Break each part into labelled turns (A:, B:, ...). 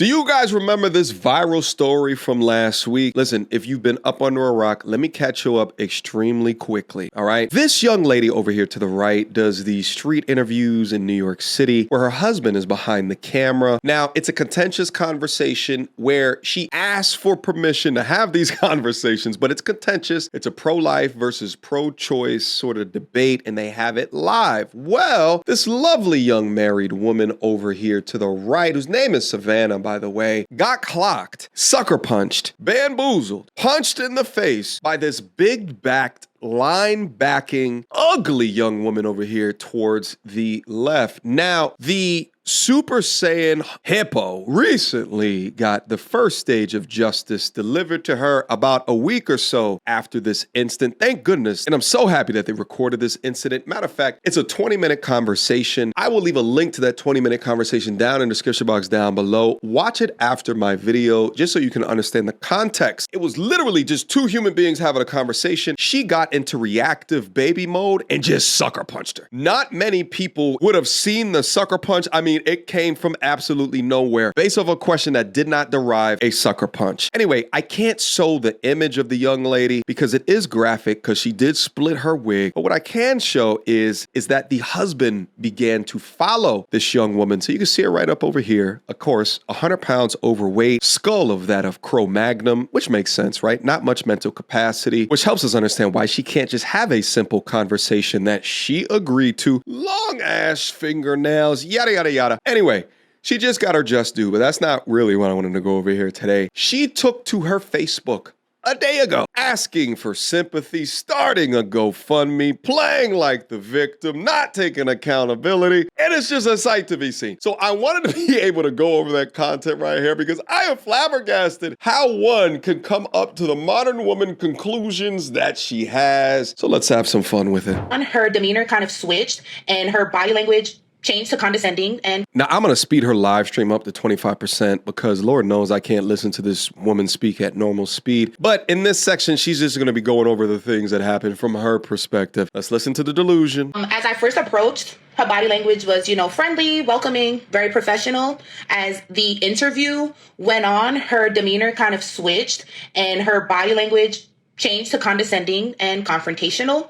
A: Do you guys remember this viral story from last week? Listen, if you've been up under a rock, let me catch you up extremely quickly, all right? This young lady over here to the right does these street interviews in New York City where her husband is behind the camera. Now, it's a contentious conversation where she asks for permission to have these conversations, but it's contentious. It's a pro-life versus pro-choice sort of debate, and they have it live. Well, this lovely young married woman over here to the right, whose name is Savannah, by the way, got clocked, sucker punched, bamboozled, punched in the face by this big-backed, line-backing, ugly young woman over here towards the left. Now, the Super Saiyan hippo recently got the first stage of justice delivered to her about a week or so after this incident. Thank goodness. And I'm so happy that they recorded this incident. Matter of fact, it's a 20-minute conversation. I will leave a link to that 20-minute conversation down in the description box down below. Watch it after my video just so you can understand the context. It was literally just two human beings having a conversation. She got into reactive baby mode and just sucker punched her. Not many people would have seen the sucker punch. I mean, it came from absolutely nowhere based off a question that did not derive a sucker punch. Anyway, I can't show the image of the young lady because it is graphic because she did split her wig. But what I can show is that the husband began to follow this young woman. So you can see her right up over here. Of course, 100 pounds overweight, skull of that of Cro-Magnon, which makes sense, right? Not much mental capacity, which helps us understand why she can't just have a simple conversation that she agreed to. Long ass fingernails, yada, yada, yada. Anyway, she just got her just due, but that's not really what I wanted to go over here today. She took to her Facebook a day ago, asking for sympathy, starting a GoFundMe, playing like the victim, not taking accountability, and it's just a sight to be seen. So I wanted to be able to go over that content right here because I am flabbergasted how one can come up to the modern woman conclusions that she has. So let's have some fun with it.
B: Her demeanor kind of switched and her body language changed to condescending. And
A: now I'm going to speed her live stream up to 25% because Lord knows I can't listen to this woman speak at normal speed. But in this section, she's just going to be going over the things that happened from her perspective. Let's listen to the delusion.
B: As I first approached, her body language was, friendly, welcoming, very professional. As the interview went on, her demeanor kind of switched and her body language changed to condescending and confrontational.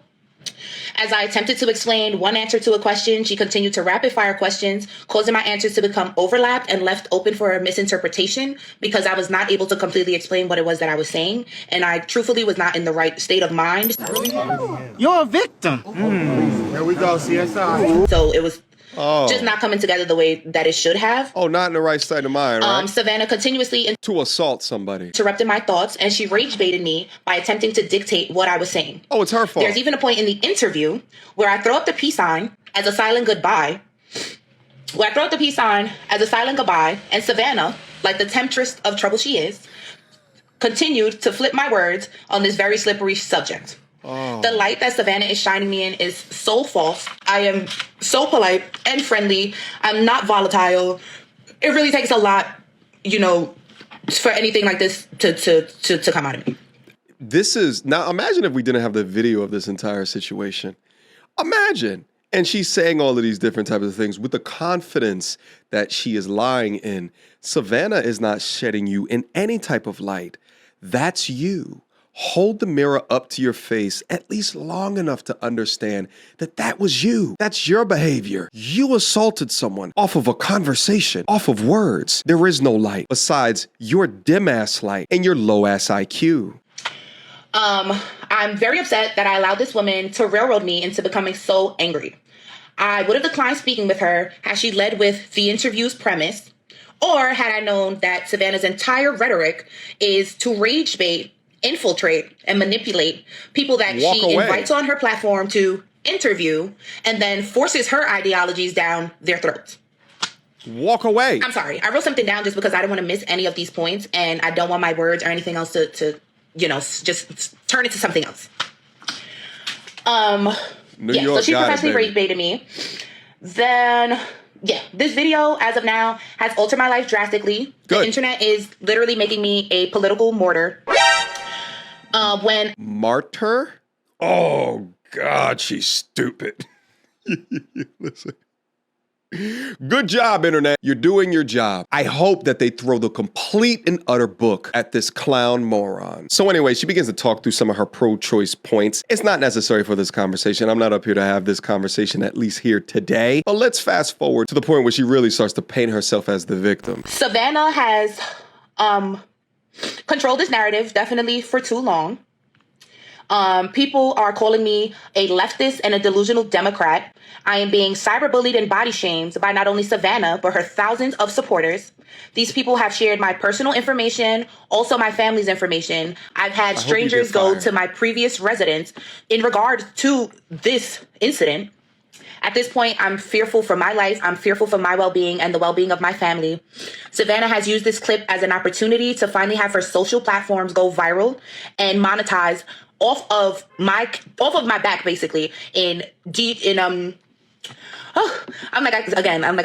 B: As I attempted to explain one answer to a question, she continued to rapid fire questions, causing my answers to become overlapped and left open for a misinterpretation because I was not able to completely explain what it was that I was saying. And I truthfully was not in the right state of mind.
C: You're a victim. Here we go, CSI.
B: So it was just not coming together the way that it should have.
A: Oh, not in the right state of mind, right?
B: Savannah continuously
A: to assault somebody
B: interrupted my thoughts, and she rage baited me by attempting to dictate what I was saying.
A: Oh, it's her fault.
B: There's even a point in the interview where I throw up the peace sign as a silent goodbye. And Savannah, like the temptress of trouble she is, continued to flip my words on this very slippery subject. Oh. The light that Savannah is shining me in is so false. I am so polite and friendly. I'm not volatile. It really takes a lot, for anything like this to come out of me.
A: This is, now imagine if we didn't have the video of this entire situation. Imagine. And she's saying all of these different types of things with the confidence that she is lying in. Savannah is not shedding you in any type of light. That's you. Hold the mirror up to your face at least long enough to understand that that was you. That's your behavior. You assaulted someone off of a conversation, off of words. There is no light besides your dim-ass light and your low-ass IQ.
B: I'm very upset that I allowed this woman to railroad me into becoming so angry. I would have declined speaking with her had she led with the interview's premise, or had I known that Savannah's entire rhetoric is to rage bait, infiltrate, and manipulate people that she invites on her platform to interview and then forces her ideologies down their throats.
A: Walk away.
B: I'm sorry. I wrote something down just because I don't want to miss any of these points, and I don't want my words or anything else to just turn into something else. So she professionally rage baited me. Then, this video, as of now, has altered my life drastically.
A: Good.
B: The internet is literally making me a political martyr.
A: Martyr? Oh, God, she's stupid. Listen. Good job, internet. You're doing your job. I hope that they throw the complete and utter book at this clown moron. So anyway, she begins to talk through some of her pro-choice points. It's not necessary for this conversation. I'm not up here to have this conversation, at least here today. But let's fast forward to the point where she really starts to paint herself as the victim.
B: Savannah has controlled this narrative definitely for too long. People are calling me a leftist and a delusional Democrat. I am being cyberbullied and body shamed by not only Savannah, but her thousands of supporters. These people have shared my personal information, also my family's information. I've had strangers go to my previous residence in regard to this incident. At this point, I'm fearful for my life. I'm fearful for my well-being and the well-being of my family. Savannah has used this clip as an opportunity to finally have her social platforms go viral and monetize off of my back, basically, I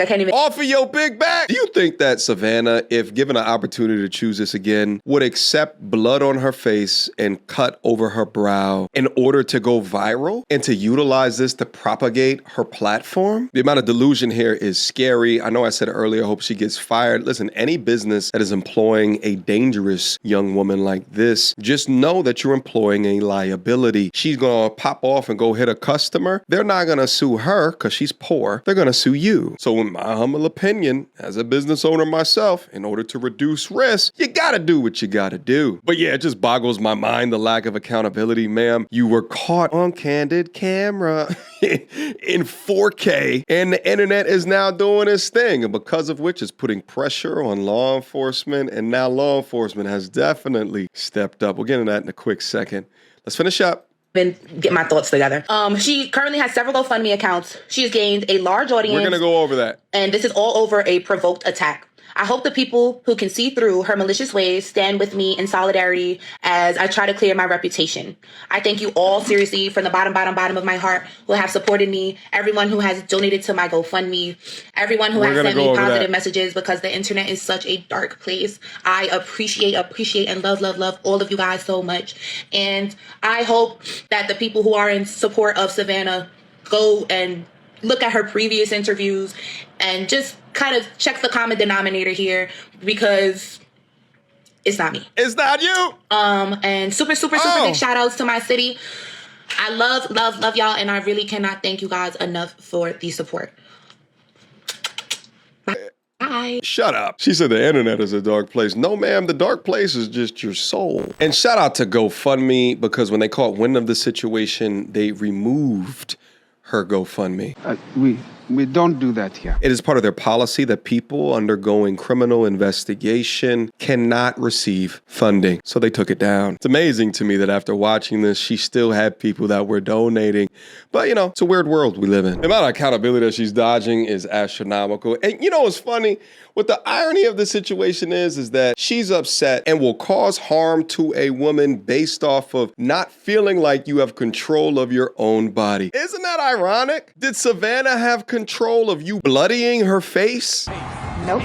B: can't even.
A: Off of your big back. Do you think that Savannah, if given an opportunity to choose this again, would accept blood on her face and cut over her brow in order to go viral and to utilize this to propagate her platform? The amount of delusion here is scary. I know I said earlier, I hope she gets fired. Listen, any business that is employing a dangerous young woman like this, just know that you're employing a liability. She's gonna pop off and go hit a customer. They're not gonna sue her because she's poor. They're going to sue you. So in my humble opinion, as a business owner myself, in order to reduce risk, you got to do what you got to do. But yeah, it just boggles my mind, the lack of accountability, ma'am. You were caught on candid camera in 4K, and the internet is now doing its thing, and because of which it's putting pressure on law enforcement, and now law enforcement has definitely stepped up. We'll get into that in a quick second. Let's finish up.
B: Get my thoughts together. She currently has several GoFundMe accounts. She has gained a large audience.
A: We're going to go over that.
B: And this is all over a provoked attack. I hope the people who can see through her malicious ways stand with me in solidarity as I try to clear my reputation. I thank you all seriously from the bottom of my heart who have supported me, everyone who has donated to my GoFundMe, everyone who has sent me positive messages, because the internet is such a dark place. I appreciate and love all of you guys so much. And I hope that the people who are in support of Savannah go and look at her previous interviews and just kind of check the common denominator here, because it's not me.
A: It's not you.
B: And super big shout outs to my city. I love y'all, and I really cannot thank you guys enough for the support. Bye.
A: Shut up. She said the internet is a dark place. No, ma'am, the dark place is just your soul. And shout out to GoFundMe, because when they caught wind of the situation, they removed her GoFundMe.
D: We don't do that here.
A: It is part of their policy that people undergoing criminal investigation cannot receive funding. So they took it down. It's amazing to me that after watching this, she still had people that were donating. But, you know, it's a weird world we live in. The amount of accountability that she's dodging is astronomical. And you know what's funny? What the irony of the situation is that she's upset and will cause harm to a woman based off of not feeling like you have control of your own body. Isn't that ironic? Did Savannah have control of you bloodying her face?
B: Nope.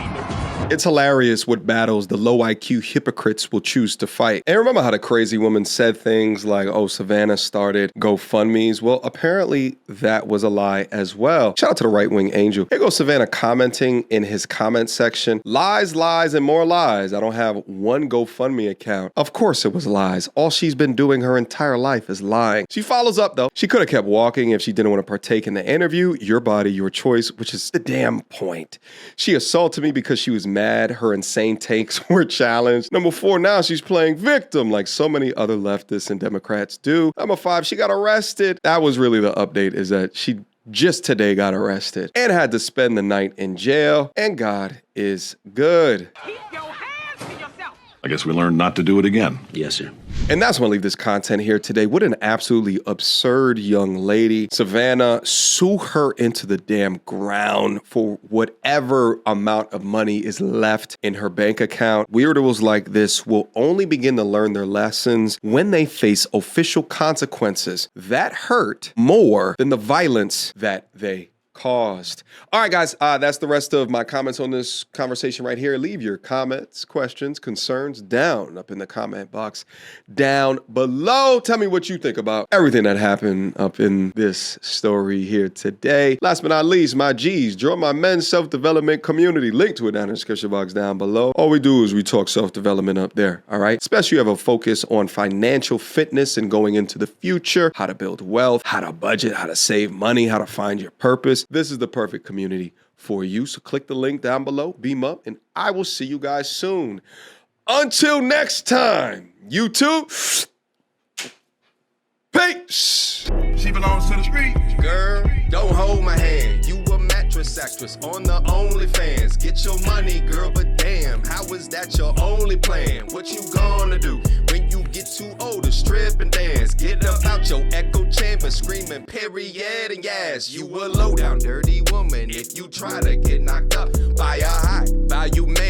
A: It's hilarious what battles the low IQ hypocrites will choose to fight. And remember how the crazy woman said things like, oh, Savannah started GoFundMes? Well, apparently that was a lie as well. Shout out to the right-wing angel. Here goes Savannah commenting in his comment section. Lies, and more lies. I don't have one GoFundMe account. Of course it was lies. All she's been doing her entire life is lying. She follows up though. She could have kept walking if she didn't want to partake in the interview. Your body, your choice, which is the damn point. She assaulted me because she was mad her insane takes were challenged. Number 4, now she's playing victim like so many other leftists and Democrats do. Number 5, she got arrested. That was really the update, is that she just today got arrested and had to spend the night in jail. And God is good.
E: Keep your hands to yourself.
F: I guess we learned not to do it again.
G: Yes, sir.
A: And that's why I leave this content here today. What an absolutely absurd young lady. Savannah, sue her into the damn ground for whatever amount of money is left in her bank account. Weirdos like this will only begin to learn their lessons when they face official consequences that hurt more than the violence that they caused. All right, guys, that's the rest of my comments on this conversation right here. Leave your comments, questions, concerns down up in the comment box down below. Tell me what you think about everything that happened up in this story here today. Last but not least, my G's, join my men's self-development community. Link to it down in the description box down below. All we do is we talk self-development up there, all right? Especially you have a focus on financial fitness and going into the future, how to build wealth, how to budget, how to save money, how to find your purpose. This is the perfect community for you. So click the link down below, beam up, and I will see you guys soon. Until next time, YouTube, peace.
F: She belongs to the street.
A: Girl, don't hold my hand. You a mattress actress on the OnlyFans. Get your money, girl, but damn, how is that your only plan? What you gonna do when you get too old to strip and dance? Get up out your echo chamber screaming period and yes. You a low down dirty woman if you try to get knocked up by a high value man.